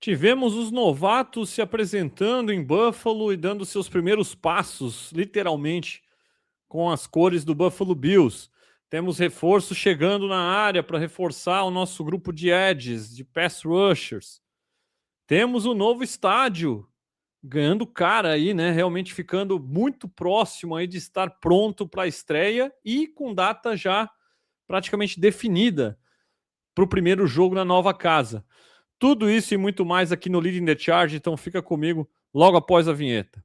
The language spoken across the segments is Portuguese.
Tivemos os novatos se apresentando em Buffalo e dando seus primeiros passos, literalmente, com as cores do Buffalo Bills. Temos reforço chegando na área para reforçar o nosso grupo de edges, de pass rushers. Temos o novo estádio ganhando cara aí, né? Realmente ficando muito próximo aí de estar pronto para a estreia e com data já praticamente definida para o primeiro jogo na nova casa. Tudo isso e muito mais aqui no Leading the Charge, então fica comigo logo após a vinheta.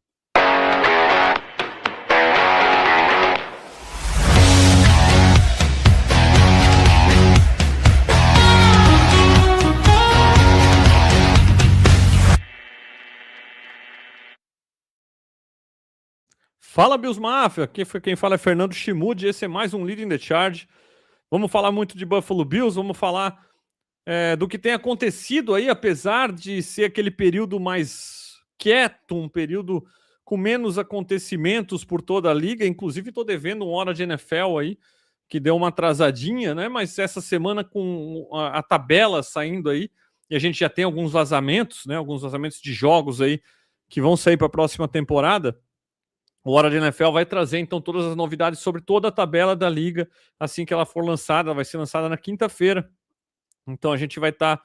Fala, Bills Mafia! Quem fala é Fernando Chimude, esse é mais um Leading the Charge. Vamos falar muito de Buffalo Bills, vamos falar do que tem acontecido aí, apesar de ser aquele período mais quieto, um período com menos acontecimentos por toda a liga. Inclusive, estou devendo uma hora de NFL aí, que deu uma atrasadinha, né? Mas essa semana com a tabela saindo aí, e a gente já tem alguns vazamentos, né? Alguns vazamentos de jogos aí que vão sair para a próxima temporada. O Hora de NFL vai trazer, então, todas as novidades sobre toda a tabela da liga, assim que ela for lançada. Vai ser lançada na quinta-feira. Então, a gente vai estar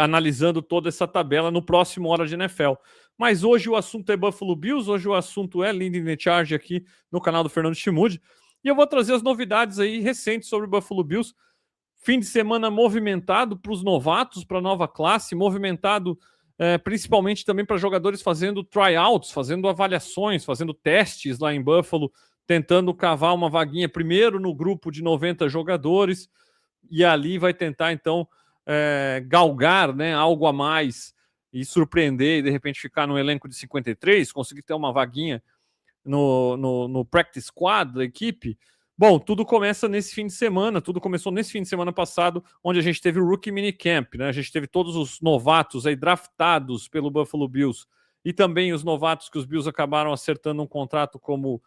analisando toda essa tabela no próximo Hora de NFL. Mas hoje o assunto é Buffalo Bills, hoje o assunto é Leading the Charge aqui no canal do Fernando Chimude. E eu vou trazer as novidades aí recentes sobre o Buffalo Bills. Fim de semana movimentado para os novatos, para a nova classe, movimentado principalmente também para jogadores fazendo tryouts, fazendo avaliações, fazendo testes lá em Buffalo, tentando cavar uma vaguinha primeiro no grupo de 90 jogadores, e ali vai tentar, então, galgar, né, algo a mais e surpreender e, de repente, ficar no elenco de 53, conseguir ter uma vaguinha no practice squad da equipe. Bom, tudo começa nesse fim de semana, tudo começou nesse fim de semana passado, onde a gente teve o Rookie Minicamp, né? A gente teve todos os novatos aí draftados pelo Buffalo Bills e também os novatos que os Bills acabaram acertando um contrato como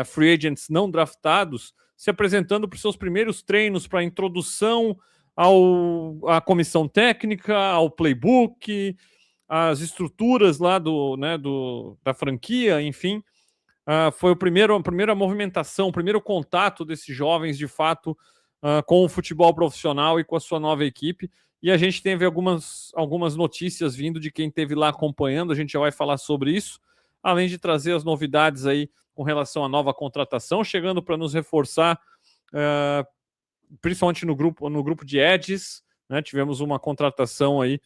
free agents não draftados, se apresentando para os seus primeiros treinos para introdução à comissão técnica, ao playbook, às estruturas lá da franquia, enfim. Foi a primeira movimentação, o primeiro contato desses jovens, de fato, com o futebol profissional e com a sua nova equipe. E a gente teve algumas notícias vindo de quem esteve lá acompanhando, a gente já vai falar sobre isso, além de trazer as novidades aí com relação à nova contratação, chegando para nos reforçar, principalmente no grupo de edges, né? Tivemos uma contratação aí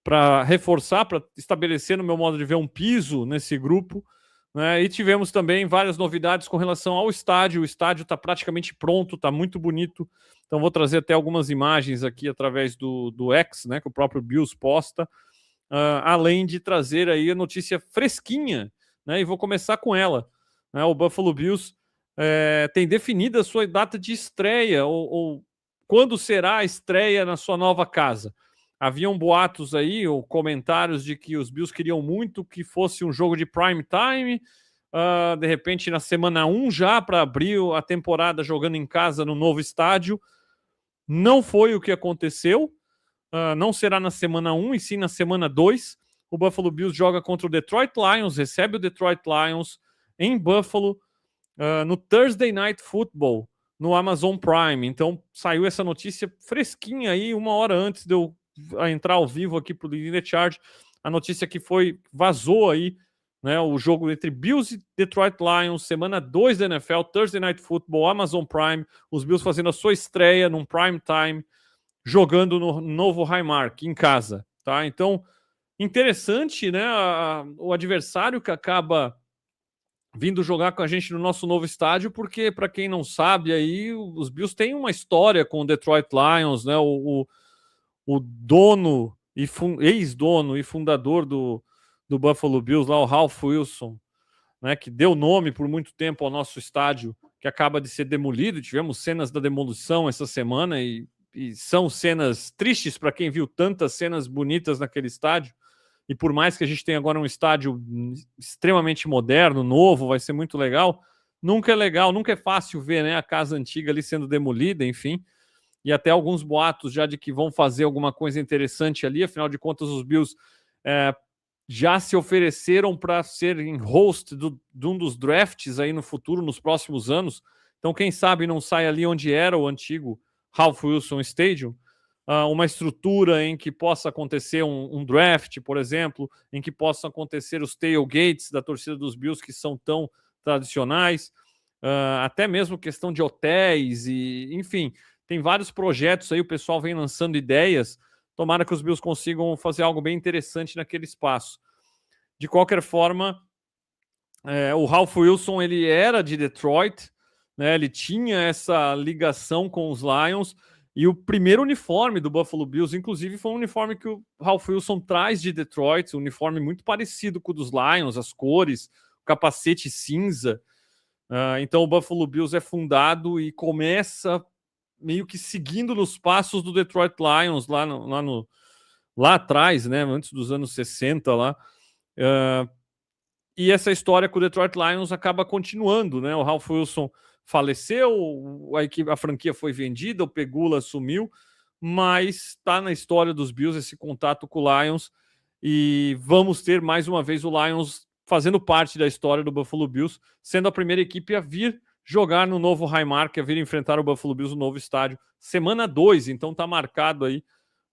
para reforçar, para estabelecer, no meu modo de ver, um piso nesse grupo, né? E tivemos também várias novidades com relação ao estádio. O estádio está praticamente pronto, está muito bonito. Então vou trazer até algumas imagens aqui através do X, né, que o próprio Bills posta, além de trazer aí a notícia fresquinha, né? E vou começar com ela, né? O Buffalo Bills tem definida a sua data de estreia, ou quando será a estreia na sua nova casa. Haviam boatos aí, ou comentários de que os Bills queriam muito que fosse um jogo de prime time, de repente na semana 1 já, para abrir a temporada jogando em casa no novo estádio. Não foi o que aconteceu, não será na semana 1 e sim na semana 2. O Buffalo Bills joga contra o Detroit Lions, recebe o Detroit Lions em Buffalo, no Thursday Night Football, no Amazon Prime. Então saiu essa notícia fresquinha aí, uma hora antes de eu entrar ao vivo aqui para o Leading the Charge. A notícia que vazou aí, né, o jogo entre Bills e Detroit Lions, semana 2 da NFL, Thursday Night Football, Amazon Prime, os Bills fazendo a sua estreia num prime time, jogando no novo Highmark, em casa, tá? Então, interessante, né, o adversário que acaba vindo jogar com a gente no nosso novo estádio, porque, para quem não sabe, aí os Bills têm uma história com o Detroit Lions, né? O dono e ex-dono e fundador do Buffalo Bills, lá, o Ralph Wilson, né, que deu nome por muito tempo ao nosso estádio, que acaba de ser demolido. Tivemos cenas da demolição essa semana e são cenas tristes para quem viu tantas cenas bonitas naquele estádio. E por mais que a gente tenha agora um estádio extremamente moderno, novo, vai ser muito legal, nunca é legal, nunca é fácil ver, né, a casa antiga ali sendo demolida, enfim. e até alguns boatos já de que vão fazer alguma coisa interessante ali. Afinal de contas, os Bills já se ofereceram para serem host de um dos drafts aí no futuro, nos próximos anos. Então, quem sabe não sai ali onde era o antigo Ralph Wilson Stadium, uma estrutura em que possa acontecer um draft, por exemplo, em que possam acontecer os tailgates da torcida dos Bills, que são tão tradicionais, até mesmo questão de hotéis, e enfim, tem vários projetos aí, o pessoal vem lançando ideias. Tomara que os Bills consigam fazer algo bem interessante naquele espaço. De qualquer forma, o Ralph Wilson, ele era de Detroit, né? Ele tinha essa ligação com os Lions, e o primeiro uniforme do Buffalo Bills, inclusive, foi um uniforme que o Ralph Wilson traz de Detroit, um uniforme muito parecido com o dos Lions, as cores, o capacete cinza. Então o Buffalo Bills é fundado e começa meio que seguindo nos passos do Detroit Lions lá atrás, né, antes dos anos 60 lá. E essa história com o Detroit Lions acaba continuando, né? O Ralph Wilson faleceu, a franquia foi vendida, o Pegula assumiu, mas está na história dos Bills esse contato com o Lions, e vamos ter mais uma vez o Lions fazendo parte da história do Buffalo Bills, sendo a primeira equipe a vir jogar no novo Highmark, a vir enfrentar o Buffalo Bills no novo estádio, semana 2, então está marcado aí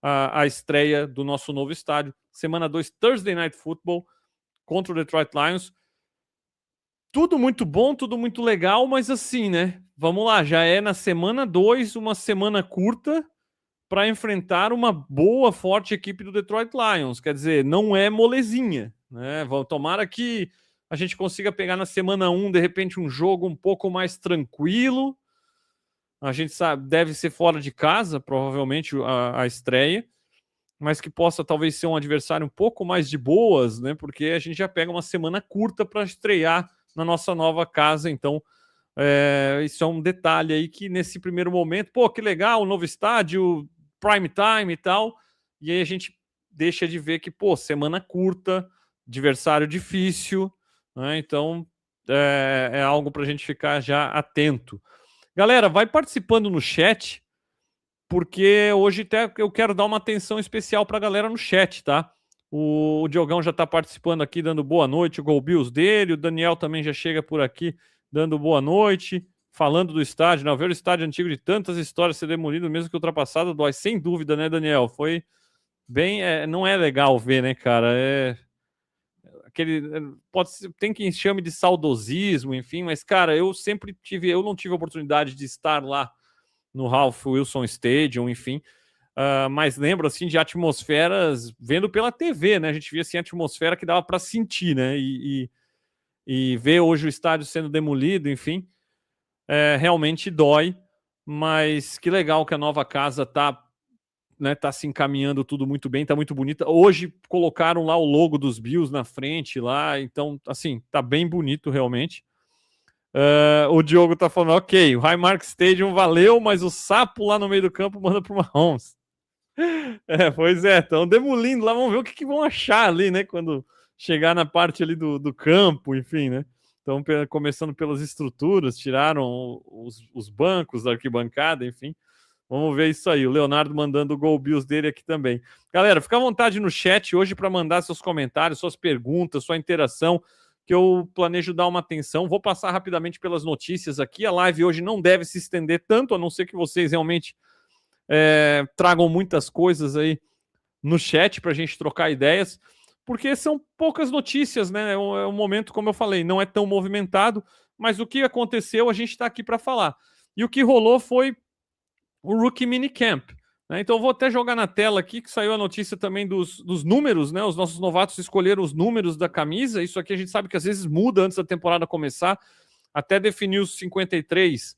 a estreia do nosso novo estádio, semana 2, Thursday Night Football, contra o Detroit Lions. Tudo muito bom, tudo muito legal, mas assim, né? Vamos lá, já é na semana 2, uma semana curta para enfrentar uma boa, forte equipe do Detroit Lions. Quer dizer, não é molezinha, né? Tomara que a gente consiga pegar na semana 1, de repente, um jogo um pouco mais tranquilo. A gente sabe, deve ser fora de casa, provavelmente, a estreia, mas que possa talvez ser um adversário um pouco mais de boas, né? Porque a gente já pega uma semana curta para estrear na nossa nova casa. Então, isso é um detalhe aí que nesse primeiro momento, pô, que legal, novo estádio, prime time e tal, e aí a gente deixa de ver que, pô, semana curta, adversário difícil, né? Então, é algo para a gente ficar já atento. Galera, vai participando no chat, porque hoje até eu quero dar uma atenção especial para a galera no chat, tá? O Diogão já está participando aqui, dando boa noite, o Go Bills dele, o Daniel também já chega por aqui, dando boa noite, falando do estádio, não, ver o estádio antigo de tantas histórias ser demolido, mesmo que ultrapassado, dói, sem dúvida, né, Daniel? Foi bem, não é legal ver, né, cara? Tem quem chame de saudosismo, enfim, mas, cara, eu não tive a oportunidade de estar lá no Ralph Wilson Stadium, enfim, mas lembro, assim, de atmosferas vendo pela TV, né? A gente via, assim, a atmosfera que dava para sentir, né? E ver hoje o estádio sendo demolido, enfim, realmente dói, mas que legal que a nova casa tá, né, tá se encaminhando tudo muito bem, tá muito bonita. Hoje colocaram lá o logo dos Bills na frente lá, então, assim, tá bem bonito realmente. O Diogo tá falando, ok, o Highmark Stadium valeu, mas o sapo lá no meio do campo manda pro Mahomes. Pois é, estão demolindo lá, vamos ver o que vão achar ali, né, quando chegar na parte ali do campo, enfim, né. Então, começando pelas estruturas, tiraram os bancos da arquibancada, enfim. Vamos ver isso aí. O Leonardo mandando o Go Bills dele aqui também. Galera, fica à vontade no chat hoje para mandar seus comentários, suas perguntas, sua interação, que eu planejo dar uma atenção. Vou passar rapidamente pelas notícias aqui. A live hoje não deve se estender tanto, a não ser que vocês realmente tragam muitas coisas aí no chat para a gente trocar ideias, porque são poucas notícias, né? É um momento, como eu falei, não é tão movimentado, mas o que aconteceu a gente está aqui para falar. E o que rolou foi o Rookie Minicamp. Né? Então eu vou até jogar na tela aqui, que saiu a notícia também dos números, né? Os nossos novatos escolheram os números da camisa. Isso aqui a gente sabe que às vezes muda antes da temporada começar, até definir os 53.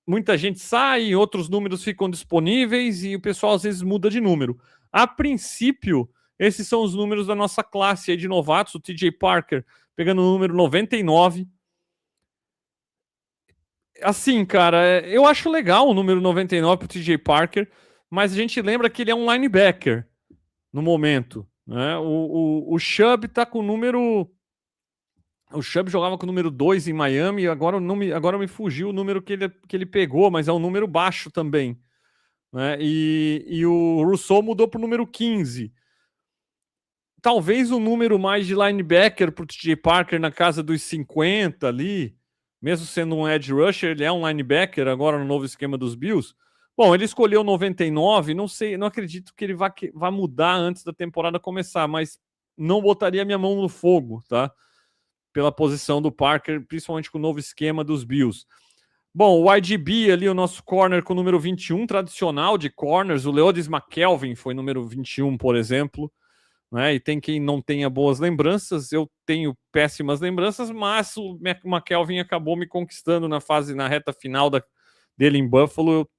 Muita gente sai, outros números ficam disponíveis e o pessoal às vezes muda de número. A princípio, esses são os números da nossa classe aí de novatos, o TJ Parker pegando o número 99. Assim, cara, eu acho legal o número 99 pro TJ Parker, mas a gente lembra que ele é um linebacker no momento. Né? O Chubb tá com o número... O Chubb jogava com o número 2 em Miami, agora me fugiu o número que ele pegou, mas é um número baixo também. né? E o Rousseau mudou para o número 15. Talvez o número mais de linebacker para o TJ Parker na casa dos 50 ali, mesmo sendo um edge rusher, ele é um linebacker agora no novo esquema dos Bills. Bom, ele escolheu 99, não sei, não acredito que ele vá mudar antes da temporada começar, mas não botaria minha mão no fogo, tá? Pela posição do Parker, principalmente com o novo esquema dos Bills. Bom, o IGB ali, o nosso corner com o número 21, tradicional de corners, o Leodis McKelvin foi número 21, por exemplo, né? E tem quem não tenha boas lembranças, eu tenho péssimas lembranças, mas o McKelvin acabou me conquistando na reta final dele em Buffalo,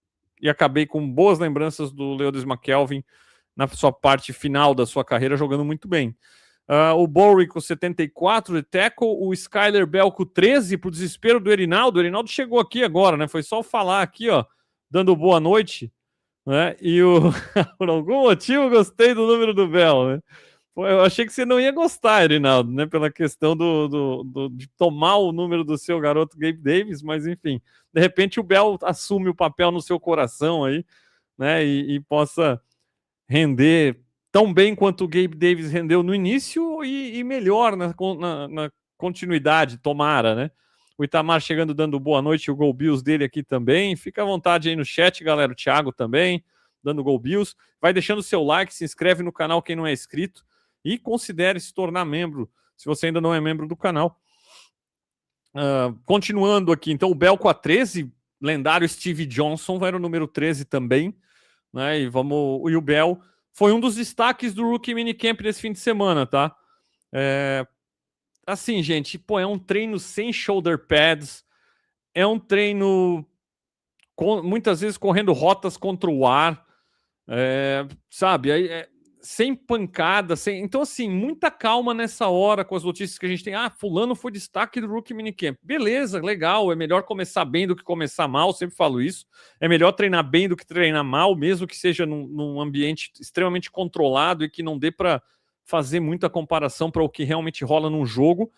e acabei com boas lembranças do Leodis McKelvin na sua parte final da sua carreira, jogando muito bem. O Bowery com 74 de tackle, o Skyler Bell com 13, pro desespero do Erinaldo. O Erinaldo chegou aqui agora, né? Foi só falar aqui, ó, dando boa noite, né? E por algum motivo gostei do número do Bell, né? Eu achei que você não ia gostar, Erinaldo, né? Pela questão de tomar o número do seu garoto Gabe Davis, mas enfim, de repente o Bell assume o papel no seu coração aí, né? E possa render tão bem quanto o Gabe Davis rendeu no início e melhor na continuidade, tomara, né? O Itamar chegando, dando boa noite, o Go Bills dele aqui também. Fica à vontade aí no chat, galera. O Thiago também, dando Go Bills. Vai deixando seu like, se inscreve no canal quem não é inscrito e considere se tornar membro, se você ainda não é membro do canal. Continuando aqui, então, o Bell com a 13, lendário Steve Johnson, era o número 13 também, né? E o Bell foi um dos destaques do Rookie Minicamp desse fim de semana, tá? Assim, gente, pô, é um treino sem shoulder pads, é um treino muitas vezes correndo rotas contra o ar, sabe? Sem pancada, então assim, muita calma nessa hora com as notícias que a gente tem. Fulano foi destaque do Rookie Minicamp. Beleza, legal, é melhor começar bem do que começar mal, sempre falo isso. É melhor treinar bem do que treinar mal, mesmo que seja num ambiente extremamente controlado e que não dê para fazer muita comparação para o que realmente rola num jogo.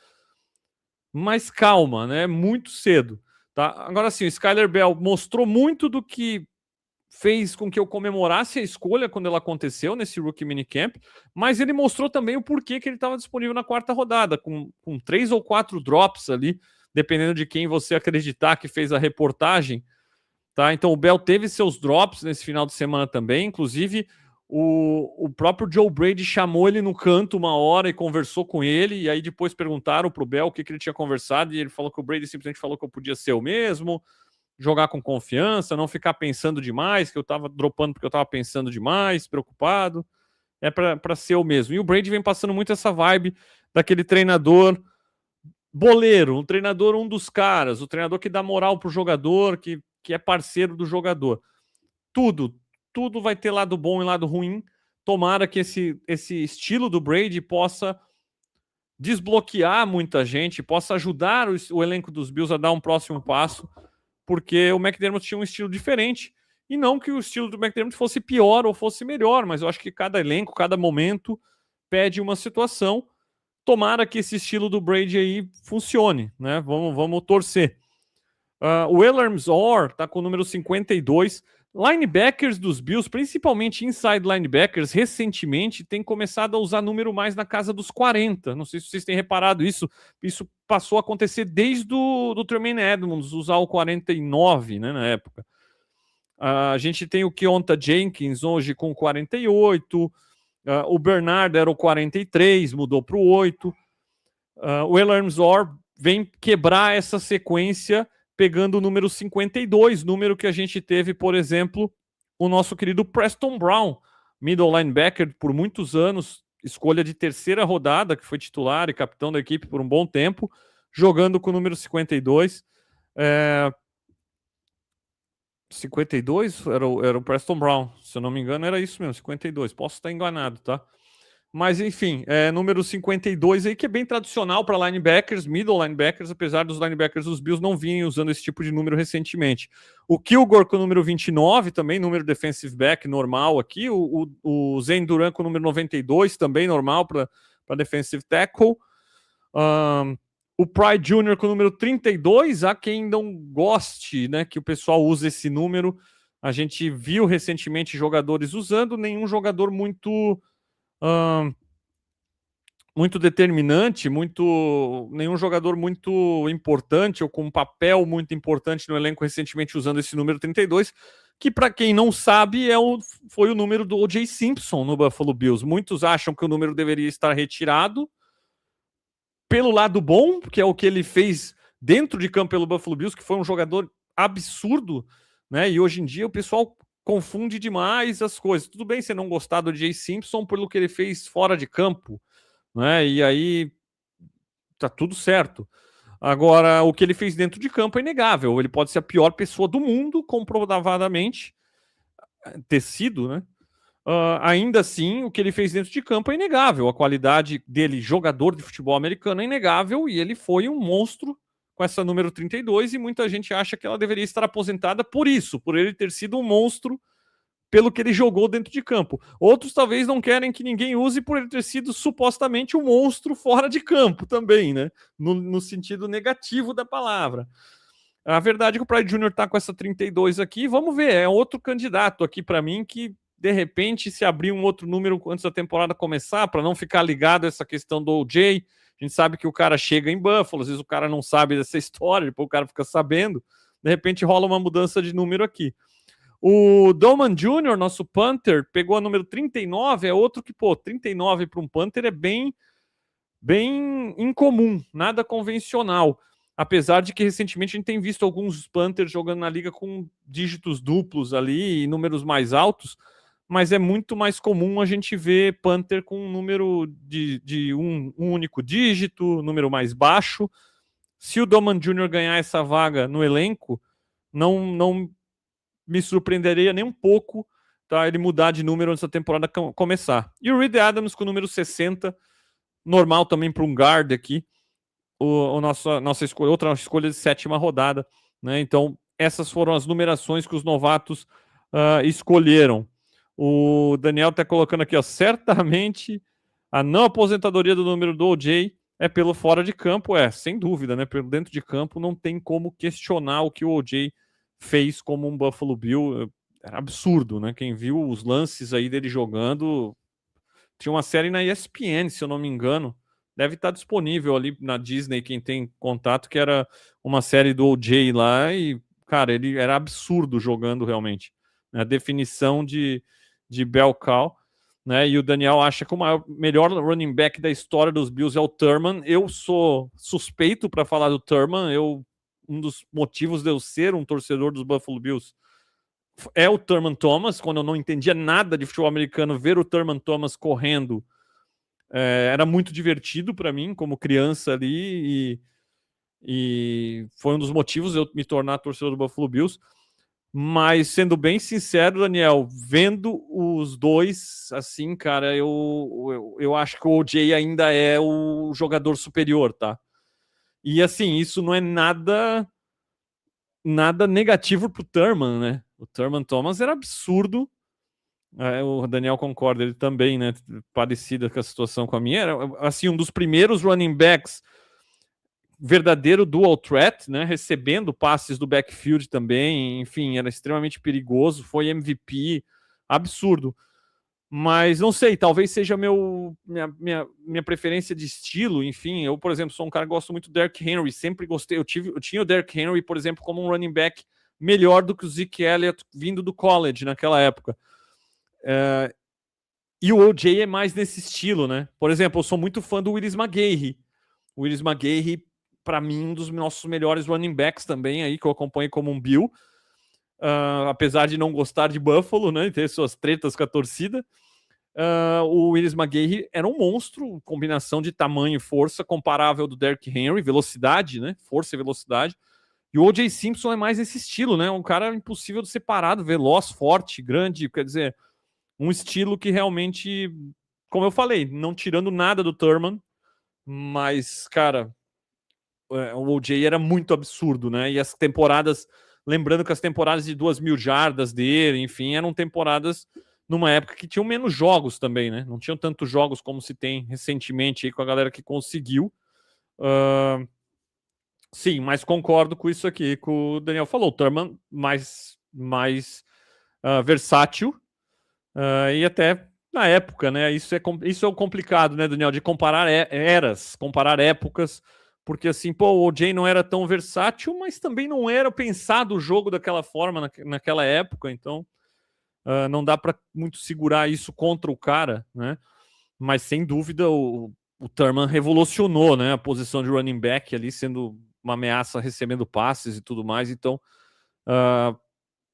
Mas calma, né? Muito cedo, tá? Agora sim, o Skyler Bell mostrou muito do que fez com que eu comemorasse a escolha quando ela aconteceu nesse Rookie Minicamp, mas ele mostrou também o porquê que ele estava disponível na quarta rodada, com 3 ou 4 drops ali, dependendo de quem você acreditar que fez a reportagem, tá? Então o Bell teve seus drops nesse final de semana também, inclusive o próprio Joe Brady chamou ele no canto uma hora e conversou com ele, e aí depois perguntaram pro Bell o que ele tinha conversado, e ele falou que o Brady simplesmente falou que eu podia ser eu mesmo, jogar com confiança, não ficar pensando demais, que eu tava dropando porque eu tava pensando demais, preocupado. É para ser o mesmo. E o Brady vem passando muito essa vibe daquele treinador boleiro, um treinador, um dos caras, o treinador que dá moral pro jogador, que é parceiro do jogador. Tudo vai ter lado bom e lado ruim. Tomara que esse estilo do Brady possa desbloquear muita gente, possa ajudar o elenco dos Bills a dar um próximo passo, porque o McDermott tinha um estilo diferente, e não que o estilo do McDermott fosse pior ou fosse melhor, mas eu acho que cada elenco, cada momento pede uma situação. Tomara que esse estilo do Brady aí funcione, né? Vamos torcer. O Elarms Orr tá com o número 52. Linebackers dos Bills, principalmente inside linebackers, recentemente tem começado a usar número mais na casa dos 40. Não sei se vocês têm reparado isso. Isso passou a acontecer desde do Tremaine Edmonds usar o 49, né, na época. A gente tem o Keonta Jenkins hoje com 48. O Bernard era o 43, mudou para o 8. O Elarms Orr vem quebrar essa sequência pegando o número 52, número que a gente teve, por exemplo, o nosso querido Preston Brown, middle linebacker por muitos anos, escolha de terceira rodada, que foi titular e capitão da equipe por um bom tempo, jogando com o número 52. 52 era o Preston Brown, se eu não me engano era isso mesmo, 52, posso estar enganado, tá? Mas, enfim, número 52 aí, que é bem tradicional para linebackers, middle linebackers, apesar dos linebackers dos Bills não virem usando esse tipo de número recentemente. O Kilgore com o número 29, também número defensive back normal aqui. O Zen Duran com o número 92, também normal para defensive tackle. O Pride Jr. com o número 32, há quem não goste, né, que o pessoal use esse número. A gente viu recentemente jogadores usando, nenhum jogador muito muito determinante, nenhum jogador muito importante ou com um papel muito importante no elenco recentemente usando esse número 32, que para quem não sabe foi o número do O.J. Simpson no Buffalo Bills. Muitos acham que o número deveria estar retirado pelo lado bom, que é o que ele fez dentro de campo pelo Buffalo Bills, que foi um jogador absurdo, né? E hoje em dia o pessoal confunde demais as coisas. Tudo bem você não gostar do O.J. Simpson pelo que ele fez fora de campo, né? E aí tá tudo certo. Agora, o que ele fez dentro de campo é inegável. Ele pode ser a pior pessoa do mundo, comprovadamente, ter sido, né? Ainda assim, o que ele fez dentro de campo é inegável. A qualidade dele, jogador de futebol americano, é inegável e ele foi um monstro com essa número 32 e muita gente acha que ela deveria estar aposentada por isso, por ele ter sido um monstro pelo que ele jogou dentro de campo. Outros talvez não querem que ninguém use por ele ter sido supostamente um monstro fora de campo também, né? No sentido negativo da palavra. A verdade é que o Pride Jr. tá com essa 32 aqui. Vamos ver, é outro candidato aqui para mim que, de repente, se abrir um outro número antes da temporada começar, para não ficar ligado a essa questão do OJ, a gente sabe que o cara chega em Buffalo, às vezes o cara não sabe dessa história, depois o cara fica sabendo, de repente rola uma mudança de número aqui. O Dolman Jr., nosso punter, pegou a número 39, é outro que, 39 para um punter é bem incomum, nada convencional. Apesar de que recentemente a gente tem visto alguns punters jogando na liga com dígitos duplos ali e números mais altos, mas é muito mais comum a gente ver punter com um número de um único dígito, número mais baixo. Se o Dolman Jr. ganhar essa vaga no elenco, não me surpreenderia nem um pouco, tá, ele mudar de número antes da temporada começar. E o Reed Adams com o número 60, normal também para um guard aqui, nossa escolha, outra escolha de 7ª rodada, né? Então, essas foram as numerações que os novatos escolheram. O Daniel está colocando aqui, ó, certamente a não aposentadoria do número do OJ é pelo fora de campo, sem dúvida, né? Pelo dentro de campo não tem como questionar o que o OJ fez como um Buffalo Bill. Era absurdo, né? Quem viu os lances aí dele jogando, tinha uma série na ESPN, se eu não me engano, deve estar disponível ali na Disney, quem tem contato, que era uma série do OJ lá e, cara, ele era absurdo jogando realmente. A definição de bell cow, né? E o Daniel acha que o melhor running back da história dos Bills é o Thurman. Eu sou suspeito para falar do Thurman. Um dos motivos de eu ser um torcedor dos Buffalo Bills é o Thurman Thomas. Quando eu não entendia nada de futebol americano, ver o Thurman Thomas correndo era muito divertido para mim como criança ali e foi um dos motivos de eu me tornar torcedor do Buffalo Bills. Mas, sendo bem sincero, Daniel, vendo os dois, assim, cara, eu acho que o OJ ainda é o jogador superior, tá? E, assim, isso não é nada negativo pro Thurman, né? O Thurman Thomas era absurdo. O Daniel concorda, ele também, né? Parecido com a situação com a minha. Era, assim, um dos primeiros running backs verdadeiro dual threat, né? Recebendo passes do backfield também, enfim, era extremamente perigoso, foi MVP, absurdo. Mas não sei, talvez seja minha preferência de estilo, enfim. Eu, por exemplo, sou um cara que gosto muito do Derrick Henry, sempre gostei. Eu tinha o Derrick Henry, por exemplo, como um running back melhor do que o Zeke Elliott vindo do college naquela época. E o OJ é mais nesse estilo, né? Por exemplo, eu sou muito fã do Willis McGahee. O Willis McGahee, para mim, um dos nossos melhores running backs também, aí, que eu acompanho como um Bill. Apesar de não gostar de Buffalo, né? E ter suas tretas com a torcida. O Willis McGahee era um monstro, combinação de tamanho e força comparável do Derrick Henry, velocidade, né? Força e velocidade. E o O.J. Simpson é mais esse estilo, né? Um cara impossível de separado, veloz, forte, grande, quer dizer, um estilo que realmente, como eu falei, não tirando nada do Thurman, mas, cara, o O.J. era muito absurdo, né? E as temporadas, lembrando que as temporadas de 2.000 jardas dele, enfim, eram temporadas numa época que tinham menos jogos também, né? Não tinham tantos jogos como se tem recentemente aí com a galera que conseguiu. Sim, mas concordo com isso aqui que o Daniel falou. O Thurman mais versátil, e até na época, né? Isso é o complicado, né, Daniel, de comparar eras, comparar épocas, porque assim, pô, o OJ não era tão versátil, mas também não era pensado o jogo daquela forma naquela época, então não dá para muito segurar isso contra o cara, né? Mas sem dúvida o Thurman revolucionou, né, a posição de running back ali, sendo uma ameaça recebendo passes e tudo mais. Então,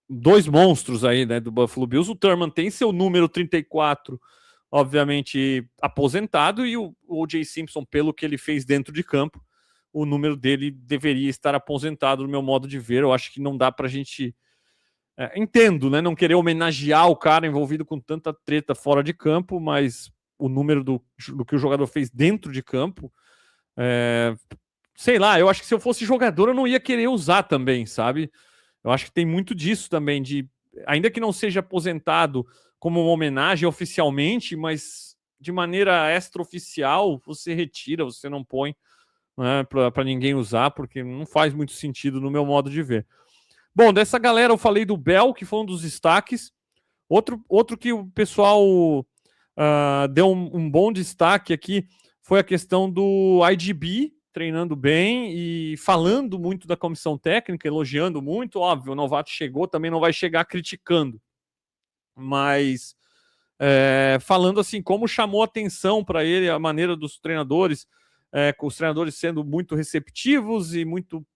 dois monstros aí, né, do Buffalo Bills. O Thurman tem seu número 34, obviamente, aposentado, e o O.J. Simpson, pelo que ele fez dentro de campo, o número dele deveria estar aposentado, no meu modo de ver. Eu acho que não dá pra gente... entendo, né, não querer homenagear o cara envolvido com tanta treta fora de campo, mas o número do que o jogador fez dentro de campo, sei lá, eu acho que se eu fosse jogador eu não ia querer usar também, sabe? Eu acho que tem muito disso também, ainda que não seja aposentado como uma homenagem oficialmente, mas de maneira extraoficial, você retira, você não põe, né, para ninguém usar, porque não faz muito sentido no meu modo de ver. Bom, dessa galera eu falei do Bell, que foi um dos destaques. Outro que o pessoal deu um bom destaque aqui foi a questão do IDB, treinando bem e falando muito da comissão técnica, elogiando muito. Óbvio, o novato chegou, também não vai chegar criticando, mas falando assim, como chamou atenção para ele a maneira dos treinadores, com os treinadores sendo muito receptivos e muito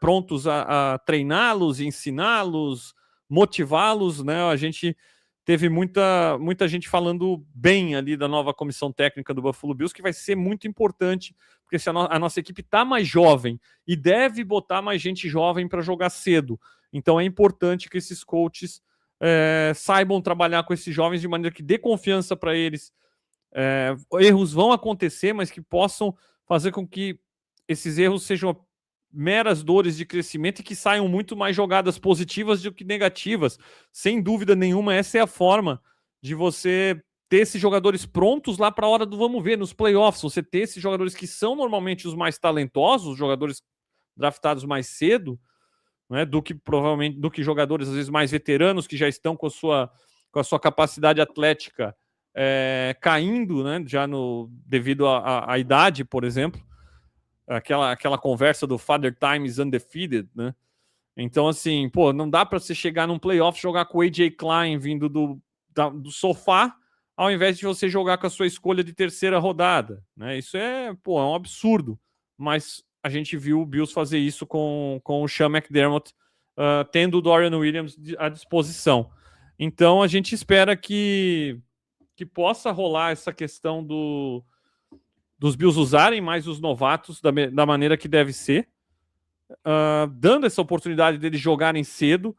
prontos a treiná-los, ensiná-los, motivá-los, né? A gente teve muita gente falando bem ali da nova comissão técnica do Buffalo Bills, que vai ser muito importante, porque se a nossa equipe está mais jovem e deve botar mais gente jovem para jogar cedo, então é importante que esses coaches saibam trabalhar com esses jovens de maneira que dê confiança para eles. Erros vão acontecer, mas que possam fazer com que esses erros sejam meras dores de crescimento e que saiam muito mais jogadas positivas do que negativas. Sem dúvida nenhuma, essa é a forma de você ter esses jogadores prontos lá para a hora do vamos ver, nos playoffs. Você ter esses jogadores que são normalmente os mais talentosos, os jogadores draftados mais cedo, né, do que jogadores às vezes mais veteranos que já estão com a sua capacidade atlética caindo, né, já devido à idade, por exemplo, aquela conversa do Father Time is undefeated, né? Então, assim, pô, não dá para você chegar num playoff jogar com o AJ Klein vindo do sofá, ao invés de você jogar com a sua escolha de terceira rodada, né? Isso é um absurdo, mas a gente viu o Bills fazer isso com o Sean McDermott, tendo o Dorian Williams à disposição. Então a gente espera que possa rolar essa questão dos Bills usarem mais os novatos da maneira que deve ser, dando essa oportunidade deles jogarem cedo,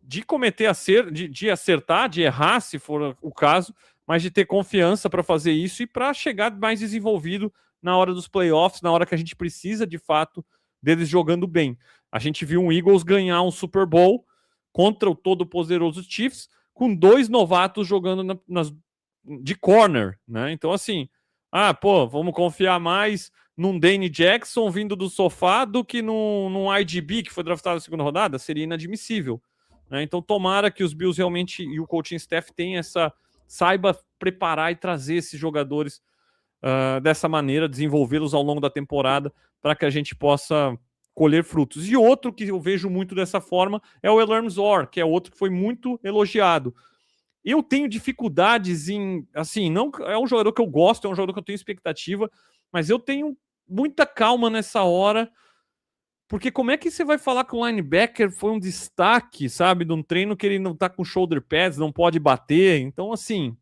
de cometer de acertar, de errar, se for o caso, mas de ter confiança para fazer isso e para chegar mais desenvolvido na hora dos playoffs, na hora que a gente precisa, de fato, deles jogando bem. A gente viu um Eagles ganhar um Super Bowl contra o todo-poderoso Chiefs, com 2 novatos jogando de corner, né? Então, assim, vamos confiar mais num Dane Jackson vindo do sofá do que num IDB que foi draftado na segunda rodada. Seria inadmissível, né? Então, tomara que os Bills realmente e o coaching staff saiba preparar e trazer esses jogadores dessa maneira, desenvolvê-los ao longo da temporada para que a gente possa colher frutos. E outro que eu vejo muito dessa forma é o Elarm Zor, que é outro que foi muito elogiado. Eu tenho dificuldades assim, não é um jogador que eu gosto, é um jogador que eu tenho expectativa, mas eu tenho muita calma nessa hora, porque como é que você vai falar que o linebacker foi um destaque, sabe, de um treino que ele não tá com shoulder pads, não pode bater, então assim...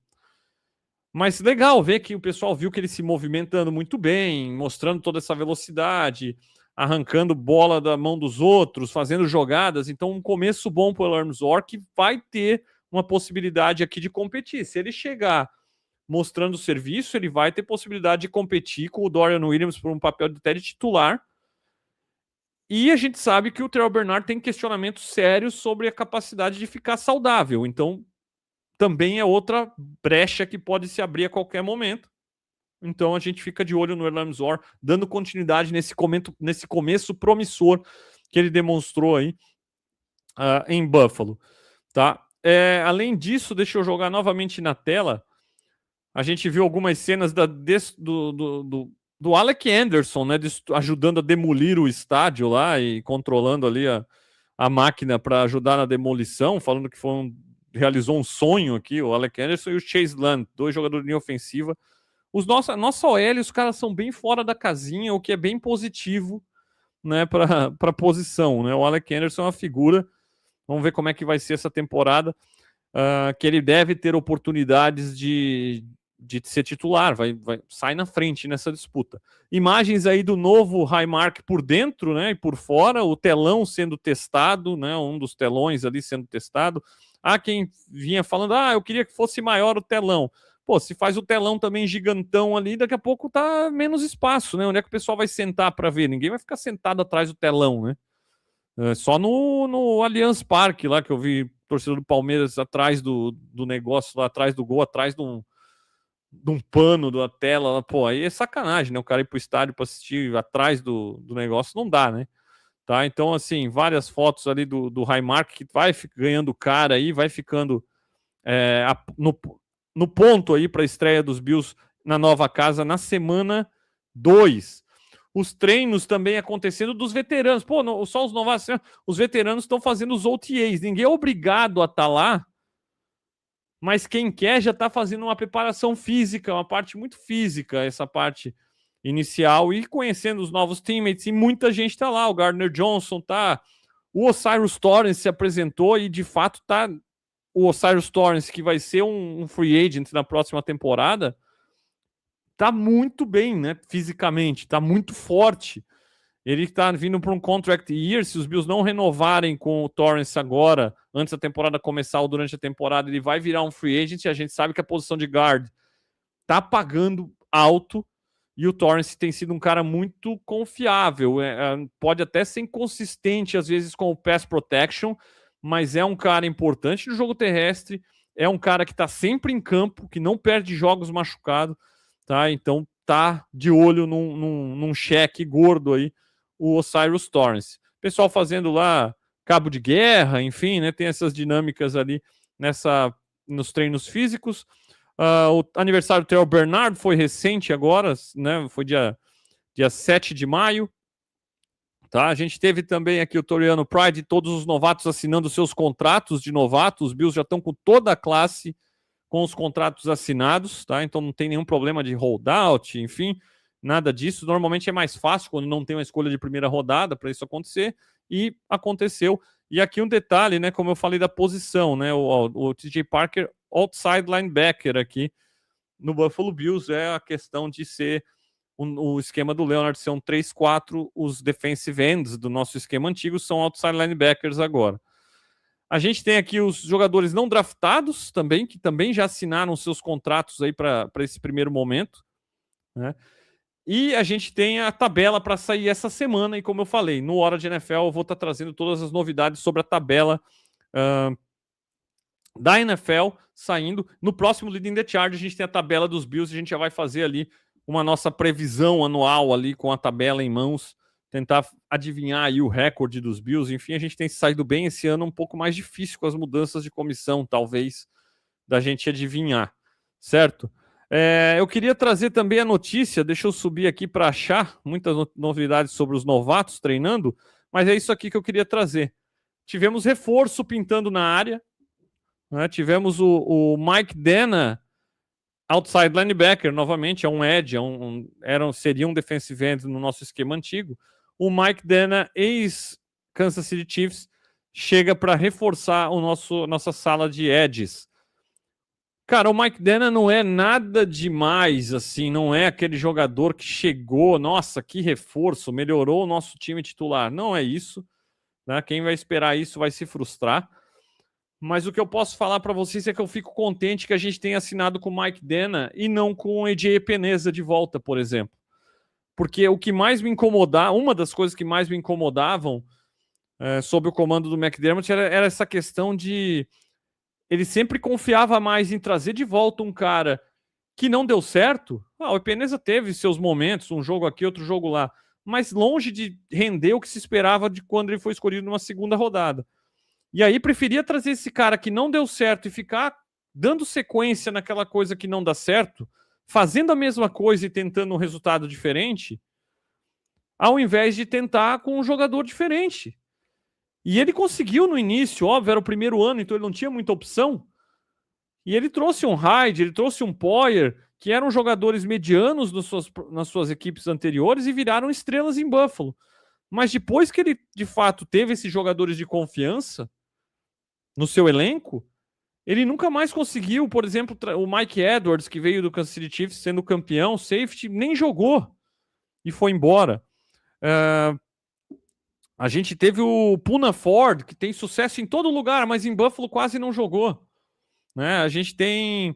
Mas legal ver que o pessoal viu que ele se movimentando muito bem, mostrando toda essa velocidade, arrancando bola da mão dos outros, fazendo jogadas. Então, um começo bom para o Elarm Zor, que vai ter uma possibilidade aqui de competir. Se ele chegar mostrando serviço, ele vai ter possibilidade de competir com o Dorian Williams por um papel de até de titular. E a gente sabe que o Terrell Bernard tem questionamentos sérios sobre a capacidade de ficar saudável. Então, também é outra brecha que pode se abrir a qualquer momento. Então a gente fica de olho no Elarm Zor, dando continuidade nesse começo promissor que ele demonstrou aí em Buffalo, tá? além disso, deixa eu jogar novamente na tela. A gente viu algumas cenas do Alec Anderson, né, ajudando a demolir o estádio lá e controlando ali a máquina para ajudar na demolição, falando que realizou um sonho aqui, o Alec Anderson e o Chase Land, 2 jogadores de linha ofensiva. A nossa OL, os caras são bem fora da casinha, o que é bem positivo, né, para a posição, né? O Alec Anderson é uma figura. Vamos ver como é que vai ser essa temporada, que ele deve ter oportunidades de ser titular, sai na frente nessa disputa. Imagens aí do novo Highmark por dentro, né, e por fora, o telão sendo testado, né, um dos telões ali sendo testado. Há quem vinha falando, eu queria que fosse maior o telão. Pô, se faz o telão também gigantão ali, daqui a pouco tá menos espaço, né? Onde é que o pessoal vai sentar para ver? Ninguém vai ficar sentado atrás do telão, né? Só no Allianz Parque lá, que eu vi torcedor do Palmeiras atrás do negócio, lá atrás do gol, atrás de um pano da tela. Pô, aí é sacanagem, né? O cara ir pro estádio para assistir atrás do negócio, não dá, né? Tá? Então, assim, várias fotos ali do Highmark que vai ganhando cara aí, vai ficando no ponto aí para a estreia dos Bills na nova casa na semana 2. Os treinos também acontecendo dos veteranos. Pô, só os novatos, os veteranos estão fazendo os OTAs. Ninguém é obrigado a estar lá, mas quem quer já está fazendo uma preparação física, uma parte muito física, essa parte inicial, e conhecendo os novos teammates, e muita gente está lá. O Gardner Johnson tá, o O'Cyrus Torrence se apresentou e de fato tá. O O'Cyrus Torrence, que vai ser um free agent na próxima temporada, tá muito bem, né? Fisicamente, tá muito forte. Ele tá vindo para um contract year. Se os Bills não renovarem com o Torrence agora, antes da temporada começar ou durante a temporada, ele vai virar um free agent. E a gente sabe que a posição de guard tá pagando alto. E o Torrence tem sido um cara muito confiável. Pode até ser inconsistente, às vezes, com o pass protection, mas é um cara importante no jogo terrestre. É um cara que tá sempre em campo, que não perde jogos machucado. Tá? Então tá de olho num cheque gordo aí, o O'Cyrus Torrence. Pessoal fazendo lá cabo de guerra, enfim, né? Tem essas dinâmicas ali nos treinos físicos. O aniversário do Theo Bernard foi recente agora, né? Foi dia 7 de maio. Tá? A gente teve também aqui o Toriano Pride, todos os novatos assinando seus contratos de novatos. Os Bills já estão com toda a classe com os contratos assinados, tá? Então não tem nenhum problema de holdout, enfim, nada disso. Normalmente é mais fácil quando não tem uma escolha de primeira rodada para isso acontecer, e aconteceu. E aqui um detalhe, né? Como eu falei da posição, né? O TJ Parker, outside linebacker aqui no Buffalo Bills, é a questão de ser o esquema do Leonard ser um 3-4, os defensive ends do nosso esquema antigo são outside linebackers agora. A gente tem aqui os jogadores não draftados também, que também já assinaram seus contratos aí para esse primeiro momento, né? E a gente tem a tabela para sair essa semana, e como eu falei, no Hora de NFL eu vou estar trazendo todas as novidades sobre a tabela da NFL saindo. No próximo Leading the Charge a gente tem a tabela dos Bills, a gente já vai fazer ali uma nossa previsão anual ali com a tabela em mãos, tentar adivinhar aí o recorde dos Bills. Enfim, a gente tem saído bem esse ano, um pouco mais difícil com as mudanças de comissão, talvez, da gente adivinhar, certo? Eu queria trazer também a notícia, deixa eu subir aqui para achar muitas novidades sobre os novatos treinando, mas é isso aqui que eu queria trazer. Tivemos reforço pintando na área, né? Tivemos o Mike Dana, outside linebacker, novamente, é um edge, seria um defensive end no nosso esquema antigo. O Mike Dana, ex-Kansas City Chiefs, chega para reforçar nossa sala de edges. Cara, o Mike Dana não é nada demais, assim, não é aquele jogador que chegou, nossa, que reforço, melhorou o nosso time titular. Não é isso, né? Quem vai esperar isso vai se frustrar. Mas o que eu posso falar para vocês é que eu fico contente que a gente tenha assinado com o Mike Dana e não com o AJ Epenesa de volta, por exemplo. Porque o que mais me incomodava, uma das coisas que mais me incomodavam sob o comando do McDermott era essa questão de ele sempre confiava mais em trazer de volta um cara que não deu certo. O Epenesa teve seus momentos, um jogo aqui, outro jogo lá, mas longe de render o que se esperava de quando ele foi escolhido numa segunda rodada. E aí preferia trazer esse cara que não deu certo e ficar dando sequência naquela coisa que não dá certo, fazendo a mesma coisa e tentando um resultado diferente, ao invés de tentar com um jogador diferente. E ele conseguiu no início, óbvio, era o primeiro ano, então ele não tinha muita opção. E ele trouxe um Hyde, ele trouxe um Poyer, que eram jogadores medianos nas suas equipes anteriores e viraram estrelas em Buffalo. Mas depois que ele, de fato, teve esses jogadores de confiança no seu elenco, ele nunca mais conseguiu, por exemplo, o Mike Edwards, que veio do Kansas City Chiefs sendo campeão, safety, nem jogou e foi embora. A gente teve o Puna Ford, que tem sucesso em todo lugar, mas em Buffalo quase não jogou. Né? A gente tem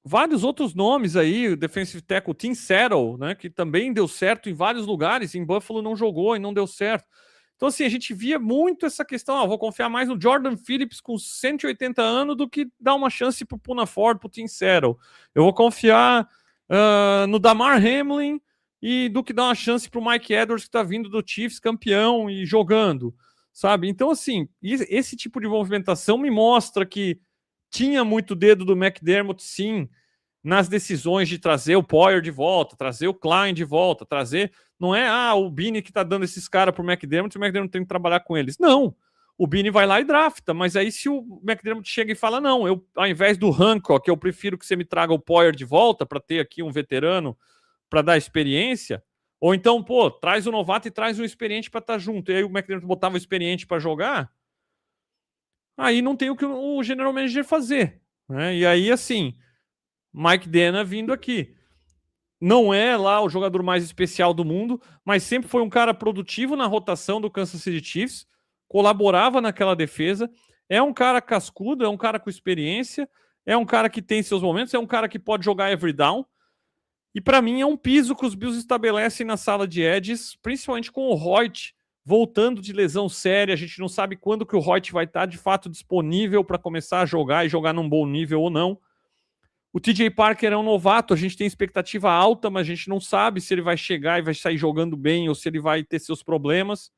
vários outros nomes aí, o defensive tackle Tim Settle, né, que também deu certo em vários lugares, em Buffalo não jogou e não deu certo. Então, assim, a gente via muito essa questão, vou confiar mais no Jordan Phillips com 180 anos do que dar uma chance pro Puna Ford, pro Tim Settle. Eu vou confiar no Damar Hamlin e do que dar uma chance pro Mike Edwards, que tá vindo do Chiefs campeão e jogando, sabe? Então, assim, esse tipo de movimentação me mostra que tinha muito dedo do McDermott, sim, nas decisões de trazer o Poyer de volta, trazer o Klein de volta, trazer... Não é, o Bini que tá dando esses caras pro McDermott e o McDermott tem que trabalhar com eles. Não, o Bini vai lá e drafta, mas aí se o McDermott chega e fala, não, eu, ao invés do Hancock, eu prefiro que você me traga o Poyer de volta para ter aqui um veterano para dar experiência, ou então, pô, traz o novato e traz o experiente para estar junto, e aí o McDermott botava o experiente para jogar, aí não tem o que o general manager fazer, né? E aí, assim, Mike Dana vindo aqui. Não é lá o jogador mais especial do mundo, mas sempre foi um cara produtivo na rotação do Kansas City Chiefs, colaborava naquela defesa, é um cara cascudo, é um cara com experiência, é um cara que tem seus momentos, é um cara que pode jogar every down, e para mim é um piso que os Bills estabelecem na sala de edges, principalmente com o Hoyt voltando de lesão séria, a gente não sabe quando que o Hoyt vai estar de fato disponível para começar a jogar e jogar num bom nível ou não. O TJ Parker é um novato, a gente tem expectativa alta, mas a gente não sabe se ele vai chegar e vai sair jogando bem ou se ele vai ter seus problemas.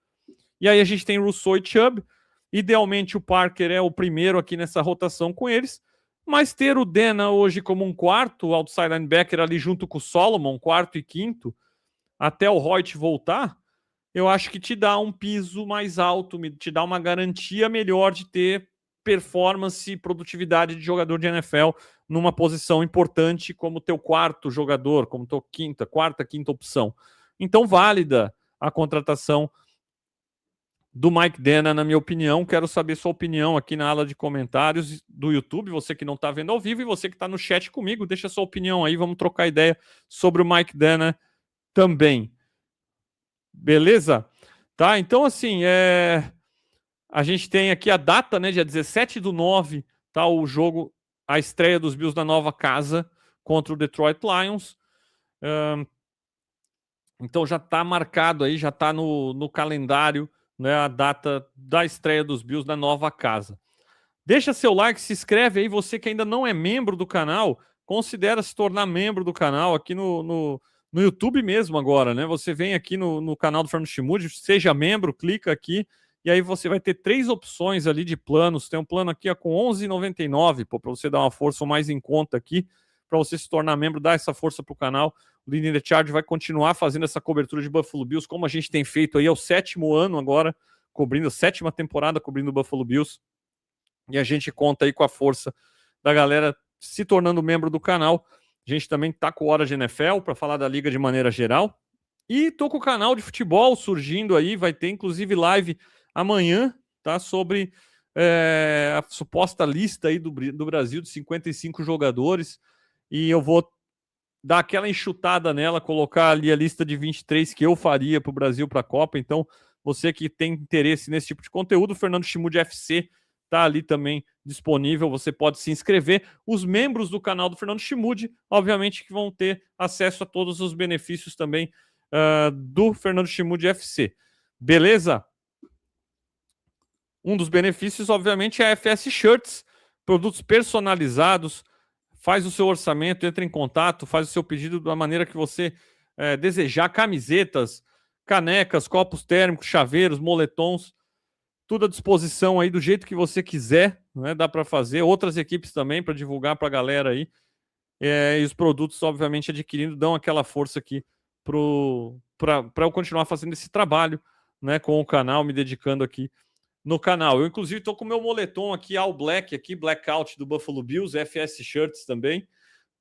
E aí a gente tem Rousseau e Chubb. Idealmente o Parker é o primeiro aqui nessa rotação com eles, mas ter o Dana hoje como um quarto outside linebacker ali junto com o Solomon, quarto e quinto, até o Hoyt voltar, eu acho que te dá um piso mais alto, te dá uma garantia melhor de ter performance e produtividade de jogador de NFL numa posição importante como teu quarto jogador, como tua quarta, quinta opção. Então, válida a contratação do Mike Dana, na minha opinião. Quero saber sua opinião aqui na ala de comentários do YouTube, você que não está vendo ao vivo e você que está no chat comigo, deixa sua opinião aí, vamos trocar ideia sobre o Mike Dana também. Beleza? Tá, então assim, a gente tem aqui a data, né, dia 17/9, tá, o jogo, a estreia dos Bills na nova casa contra o Detroit Lions. Então já está marcado aí, já está no calendário, né, a data da estreia dos Bills na nova casa. Deixa seu like, se inscreve aí, você que ainda não é membro do canal, considera se tornar membro do canal aqui no YouTube mesmo agora, né? Você vem aqui no canal do Fernando Chimudi, seja membro, clica aqui, e aí você vai ter 3 opções ali de planos. Tem um plano aqui com R$11,99, para você dar uma força mais em conta aqui, para você se tornar membro, dar essa força para o canal. O Leading the Charge vai continuar fazendo essa cobertura de Buffalo Bills, como a gente tem feito aí, é o 7º ano agora, cobrindo a 7ª temporada, cobrindo o Buffalo Bills. E a gente conta aí com a força da galera se tornando membro do canal. A gente também tá com Hora de NFL para falar da liga de maneira geral. E tô com o canal de futebol surgindo aí, vai ter inclusive live amanhã, tá? Sobre a suposta lista aí do Brasil de 55 jogadores. E eu vou dar aquela enxutada nela, colocar ali a lista de 23 que eu faria para o Brasil para a Copa. Então, você que tem interesse nesse tipo de conteúdo, o Fernando Chimudi FC está ali também disponível, você pode se inscrever. Os membros do canal do Fernando Chimudi, obviamente, que vão ter acesso a todos os benefícios também do Fernando Chimudi FC. Beleza? Um dos benefícios, obviamente, é a FS Shirts, produtos personalizados. Faz o seu orçamento, entra em contato, faz o seu pedido da maneira que você desejar. Camisetas, canecas, copos térmicos, chaveiros, moletons. tudo à disposição aí do jeito que você quiser, né? Dá para fazer. Outras equipes também para divulgar para a galera aí. E os produtos, obviamente, adquirindo, dão aquela força aqui para eu continuar fazendo esse trabalho, né? Com o canal, me dedicando aqui no canal. Eu, inclusive, estou com o meu moletom aqui, All Black, aqui, Blackout do Buffalo Bills, FS Shirts também,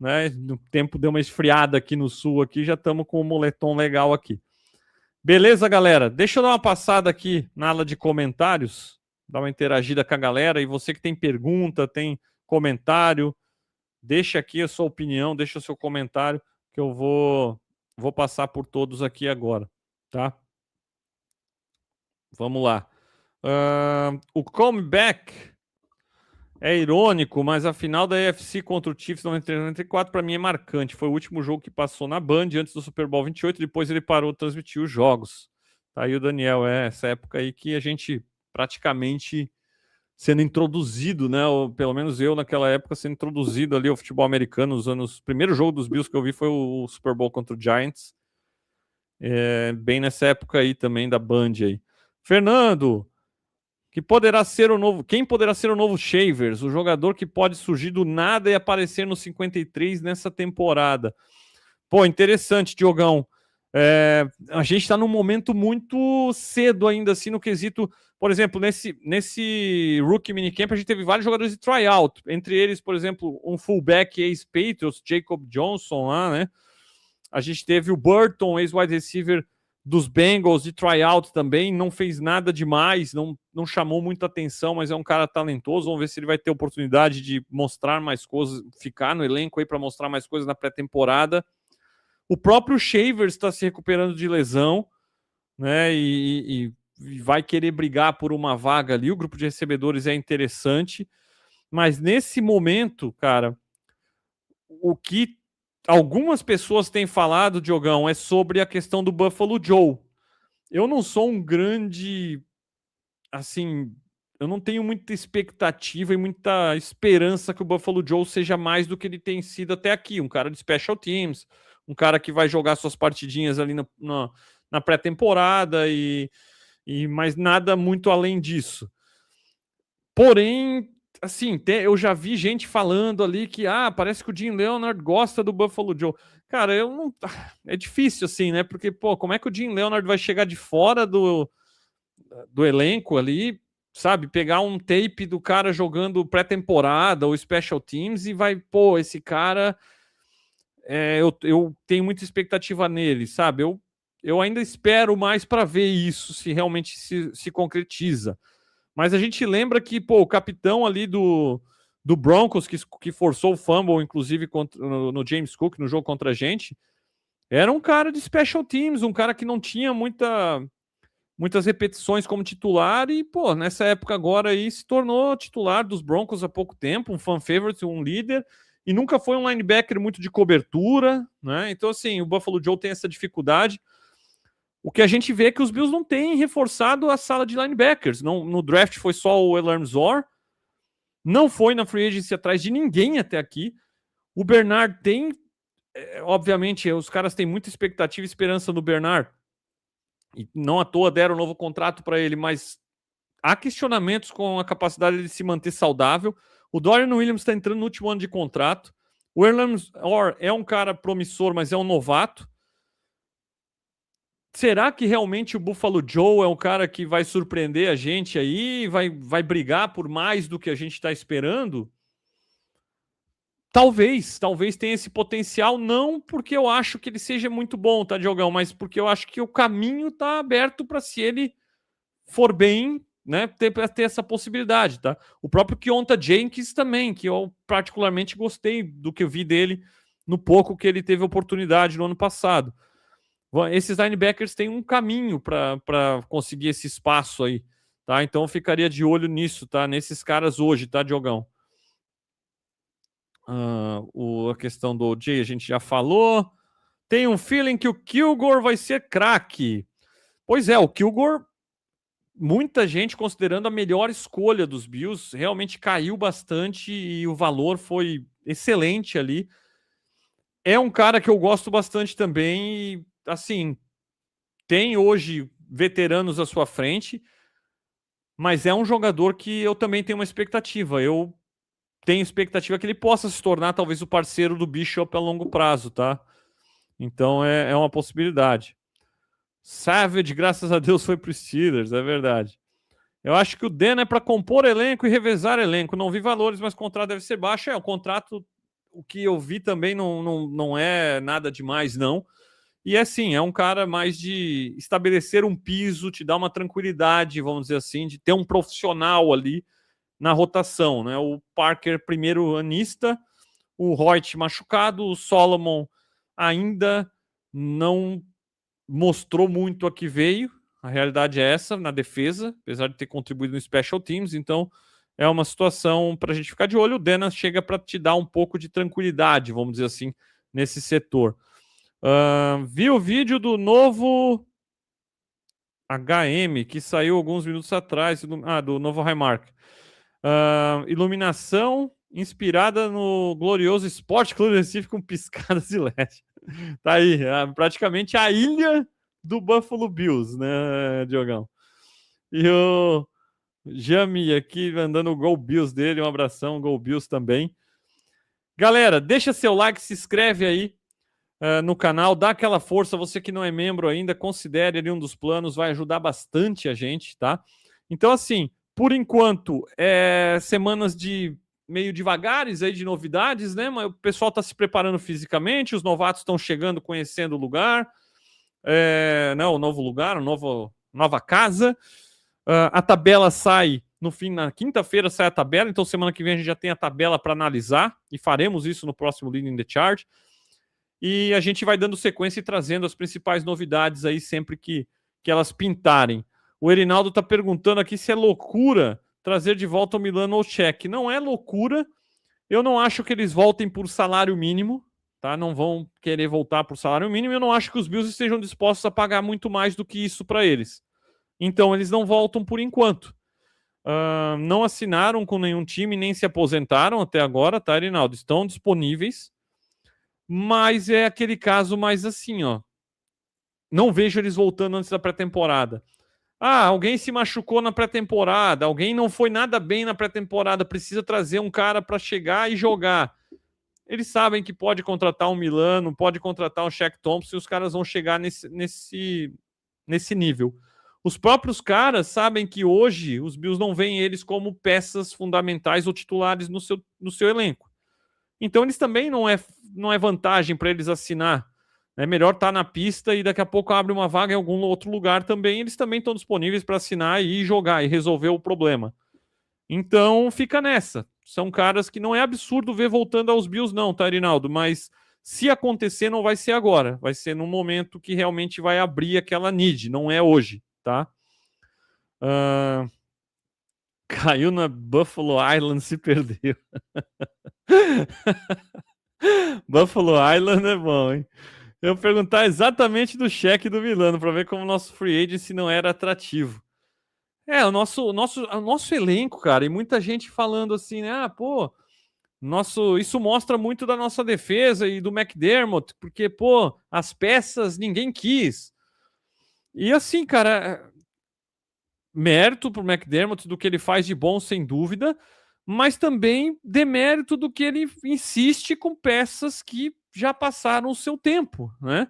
né? No tempo deu uma esfriada aqui no sul, aqui, já estamos com o moletom legal aqui. Beleza, galera? Deixa eu dar uma passada aqui na ala de comentários, dar uma interagida com a galera. E você que tem pergunta, tem comentário, deixa aqui a sua opinião, deixa o seu comentário, que eu vou passar por todos aqui agora, tá? Vamos lá. O comeback é irônico, mas a final da AFC contra o Chiefs 94 para mim é marcante. Foi o último jogo que passou na Band antes do Super Bowl 28, depois ele parou de transmitir os jogos. Tá aí o Daniel, essa época aí que a gente praticamente sendo introduzido, né? Ou pelo menos eu naquela época sendo introduzido ali ao futebol americano nos anos. O primeiro jogo dos Bills que eu vi foi o Super Bowl contra o Giants. Bem nessa época aí também da Band aí. Fernando, quem poderá ser o novo Shavers, o jogador que pode surgir do nada e aparecer no 53 nessa temporada? Pô, interessante, Diogão. A gente está num momento muito cedo ainda, assim, no quesito. Por exemplo, nesse Rookie Minicamp, a gente teve vários jogadores de tryout. Entre eles, por exemplo, um fullback ex-Patriots, Jacob Johnson lá, né? A gente teve o Burton, ex-wide receiver dos Bengals, de tryout também. Não fez nada demais, não chamou muita atenção, mas é um cara talentoso. Vamos ver se ele vai ter oportunidade de mostrar mais coisas, ficar no elenco aí para mostrar mais coisas na pré-temporada. O próprio Shavers está se recuperando de lesão, né? E vai querer brigar por uma vaga ali. O grupo de recebedores é interessante, mas nesse momento, cara, o que algumas pessoas têm falado, Diogão, é sobre a questão do Buffalo Joe. Eu não sou um grande, assim, eu não tenho muita expectativa e muita esperança que o Buffalo Joe seja mais do que ele tem sido até aqui, um cara de special teams, um cara que vai jogar suas partidinhas ali na pré-temporada e mais nada muito além disso. Porém, assim, eu já vi gente falando ali que parece que o Jim Leonhard gosta do Buffalo Joe. Cara, eu não. É difícil, assim, né? Porque, pô, como é que o Jim Leonhard vai chegar de fora do elenco ali, sabe? Pegar um tape do cara jogando pré-temporada ou special teams e vai, pô, esse cara. Eu tenho muita expectativa nele, sabe? Eu ainda espero mais para ver isso, se realmente se concretiza. Mas a gente lembra que, pô, o capitão ali do Broncos, que forçou o fumble, inclusive, no James Cook, no jogo contra a gente, era um cara de special teams, um cara que não tinha muitas repetições como titular e, pô, nessa época agora aí se tornou titular dos Broncos há pouco tempo, um fan favorite, um líder, e nunca foi um linebacker muito de cobertura, né? Então, assim, o Buffalo Joe tem essa dificuldade. O que a gente vê é que os Bills não têm reforçado a sala de linebackers. No draft foi só o Elarm Zor. Não foi na free agency atrás de ninguém até aqui. O Bernard tem... obviamente, os caras têm muita expectativa e esperança no Bernard. E não à toa deram um novo contrato para ele, mas há questionamentos com a capacidade de se manter saudável. O Dorian Williams está entrando no último ano de contrato. O Elarm Zor é um cara promissor, mas é um novato. Será que realmente o Buffalo Joe é um cara que vai surpreender a gente aí, vai brigar por mais do que a gente está esperando? Talvez tenha esse potencial, não porque eu acho que ele seja muito bom, tá, Diogão? Mas porque eu acho que o caminho está aberto para, se ele for bem, né, ter essa possibilidade, tá? O próprio Keonta Jenkins também, que eu particularmente gostei do que eu vi dele no pouco que ele teve oportunidade no ano passado. Esses linebackers têm um caminho para conseguir esse espaço aí, tá? Então eu ficaria de olho nisso, tá? Nesses caras hoje, tá, Diogão? A questão do OJ a gente já falou. Tem um feeling que o Kilgore vai ser craque. Pois é, o Kilgore, muita gente considerando a melhor escolha dos Bills, realmente caiu bastante e o valor foi excelente ali. É um cara que eu gosto bastante também e, assim, tem hoje veteranos à sua frente. Mas é um jogador que eu também tenho uma expectativa. Eu tenho expectativa que ele possa se tornar talvez o parceiro do Bishop a longo prazo, tá? Então é uma possibilidade. Savage, graças a Deus, foi pro Steelers, é verdade. Eu acho que o Den é para compor elenco e revezar elenco. Não vi valores, mas o contrato deve ser baixo. O contrato, o que eu vi também não é nada demais, não. E é sim, é um cara mais de estabelecer um piso, te dar uma tranquilidade, vamos dizer assim, de ter um profissional ali na rotação, né? O Parker, primeiro anista, o Hoyt machucado, o Solomon ainda não mostrou muito a que veio. A realidade é essa, na defesa, apesar de ter contribuído no Special Teams, então é uma situação para a gente ficar de olho. O Denas chega para te dar um pouco de tranquilidade, vamos dizer assim, nesse setor. Vi o vídeo do novo HM, que saiu alguns minutos atrás, do novo Highmark. Iluminação inspirada no glorioso Esporte Clube Recife com piscadas de LED. Tá aí, praticamente a ilha do Buffalo Bills, né, Diogão? E o Jami aqui mandando o Go Bills dele, um abração, Go Bills também. Galera, deixa seu like, se inscreve aí no canal, dá aquela força, você que não é membro ainda, considere ali um dos planos, vai ajudar bastante a gente, tá? Então, assim, por enquanto, semanas de meio devagares aí de novidades, né? Mas o pessoal está se preparando fisicamente, os novatos estão chegando, conhecendo o lugar, né, o novo lugar, nova casa. A tabela sai na quinta-feira sai a tabela, então semana que vem a gente já tem a tabela para analisar e faremos isso no próximo Leading the Charge. E a gente vai dando sequência e trazendo as principais novidades aí sempre que elas pintarem. O Erinaldo está perguntando aqui se é loucura trazer de volta o Milano ou Cheque. Não é loucura. Eu não acho que eles voltem por salário mínimo, tá? Não vão querer voltar por salário mínimo. Eu não acho que os Bills estejam dispostos a pagar muito mais do que isso para eles. Então eles não voltam por enquanto. Não assinaram com nenhum time, nem se aposentaram até agora, tá, Erinaldo? Estão disponíveis. Mas é aquele caso mais assim, ó. Não vejo eles voltando antes da pré-temporada. Alguém se machucou na pré-temporada, alguém não foi nada bem na pré-temporada, precisa trazer um cara para chegar e jogar. Eles sabem que pode contratar um Milano, pode contratar um Shaq Thompson e os caras vão chegar nesse nível. Os próprios caras sabem que hoje os Bills não veem eles como peças fundamentais ou titulares no seu elenco. Então eles também não é vantagem para eles assinar. É melhor estar na pista e daqui a pouco abre uma vaga em algum outro lugar também. Eles também estão disponíveis para assinar e jogar e resolver o problema. Então fica nessa. São caras que não é absurdo ver voltando aos Bills, não, tá, Rinaldo? Mas se acontecer, não vai ser agora. Vai ser num momento que realmente vai abrir aquela need. Não é hoje, tá? Caiu na Buffalo Island, se perdeu. Buffalo Island é bom, hein? Eu perguntar exatamente do cheque do Milano para ver como o nosso free agency não era atrativo. O nosso elenco, cara, e muita gente falando assim, né? Isso mostra muito da nossa defesa e do McDermott, porque, as peças ninguém quis. E assim, cara, mérito pro McDermott do que ele faz de bom, sem dúvida, mas também demérito do que ele insiste com peças que já passaram o seu tempo, né?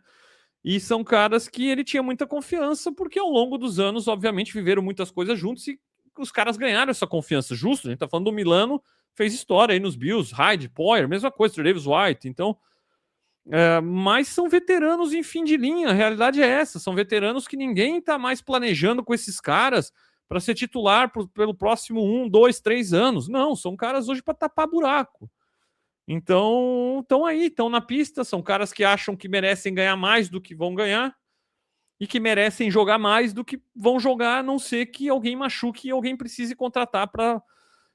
E são caras que ele tinha muita confiança, porque ao longo dos anos, obviamente, viveram muitas coisas juntos e os caras ganharam essa confiança. Justo, a gente tá falando do Milano, fez história aí nos Bills, Hyde, Poyer, mesma coisa, Davis White. Então, mas são veteranos em fim de linha, a realidade é essa. São veteranos que ninguém tá mais planejando com esses caras para ser titular pelo próximo 1, 2, 3 anos. Não, são caras hoje para tapar buraco. Então, estão na pista, são caras que acham que merecem ganhar mais do que vão ganhar e que merecem jogar mais do que vão jogar, a não ser que alguém machuque e alguém precise contratar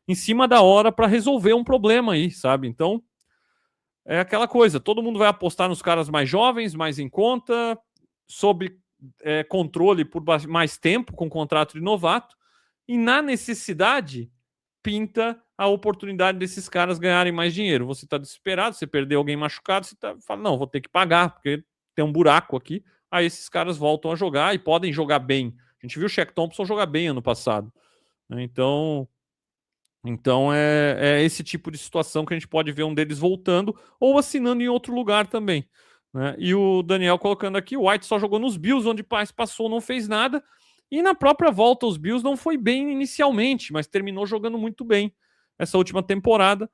em cima da hora para resolver um problema aí, sabe? Então, é aquela coisa, todo mundo vai apostar nos caras mais jovens, mais em conta, sob controle por mais tempo, com contrato de novato, e na necessidade pinta a oportunidade desses caras ganharem mais dinheiro. Você está desesperado, você perdeu alguém machucado, você fala, não, vou ter que pagar, porque tem um buraco aqui. Aí esses caras voltam a jogar e podem jogar bem. A gente viu o Shaq Thompson jogar bem ano passado. né? Então é esse tipo de situação que a gente pode ver um deles voltando ou assinando em outro lugar também, né? E o Daniel colocando aqui, o White só jogou nos Bills, onde passou, não fez nada. E na própria volta, os Bills não foi bem inicialmente, mas terminou jogando muito bem essa última temporada.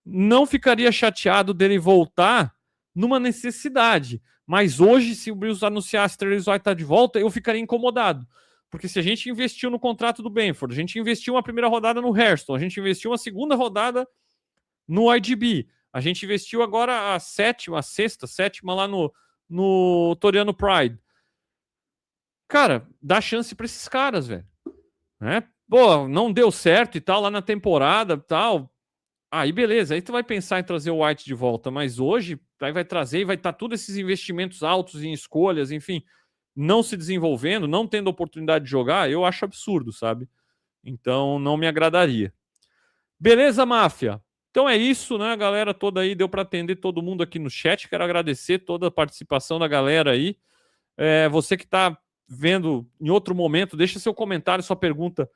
Não ficaria chateado dele voltar numa necessidade. Mas hoje, se o Bills anunciasse que o White estar de volta, eu ficaria incomodado. Porque se a gente investiu no contrato do Benford, a gente investiu uma primeira rodada no Hairston, a gente investiu uma segunda rodada no IDB, a gente investiu agora a sétima lá no Toriano Pride. Cara, dá chance para esses caras, velho. Né? Pô, não deu certo e tal lá na temporada tal. Aí beleza, aí tu vai pensar em trazer o White de volta, mas hoje aí vai trazer e vai estar todos esses investimentos altos em escolhas, enfim, não se desenvolvendo, não tendo oportunidade de jogar, eu acho absurdo, sabe? Então não me agradaria. Beleza, máfia? Então é isso, né? A galera toda aí deu para atender todo mundo aqui no chat. Quero agradecer toda a participação da galera aí. Você que está vendo em outro momento, deixa seu comentário, sua pergunta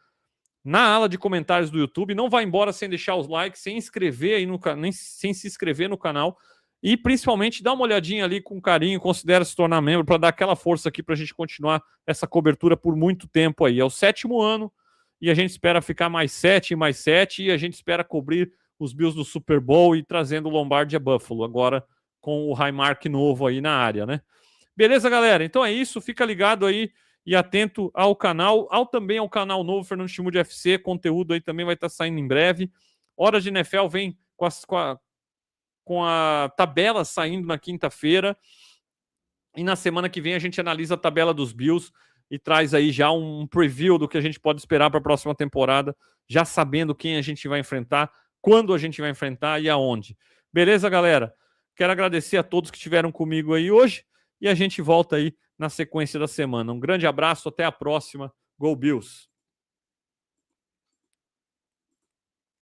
na ala de comentários do YouTube. Não vá embora sem deixar os likes, sem inscrever aí sem se inscrever no canal. E principalmente dá uma olhadinha ali com carinho, considera se tornar membro para dar aquela força aqui para a gente continuar essa cobertura por muito tempo aí. É o 7º ano e a gente espera ficar mais 7 e mais 7 e a gente espera cobrir os Bills do Super Bowl e trazendo o Lombardi a Buffalo, agora com o Highmark novo aí na área, né? Beleza, galera? Então é isso, fica ligado aí e atento ao canal, também ao canal novo Fernando Chimude FC, conteúdo aí também vai estar saindo em breve. Hora de NFL vem com a tabela saindo na quinta-feira. E na semana que vem a gente analisa a tabela dos Bills e traz aí já um preview do que a gente pode esperar para a próxima temporada, já sabendo quem a gente vai enfrentar, quando a gente vai enfrentar e aonde. Beleza, galera? Quero agradecer a todos que estiveram comigo aí hoje e a gente volta aí na sequência da semana. Um grande abraço, até a próxima. Go Bills!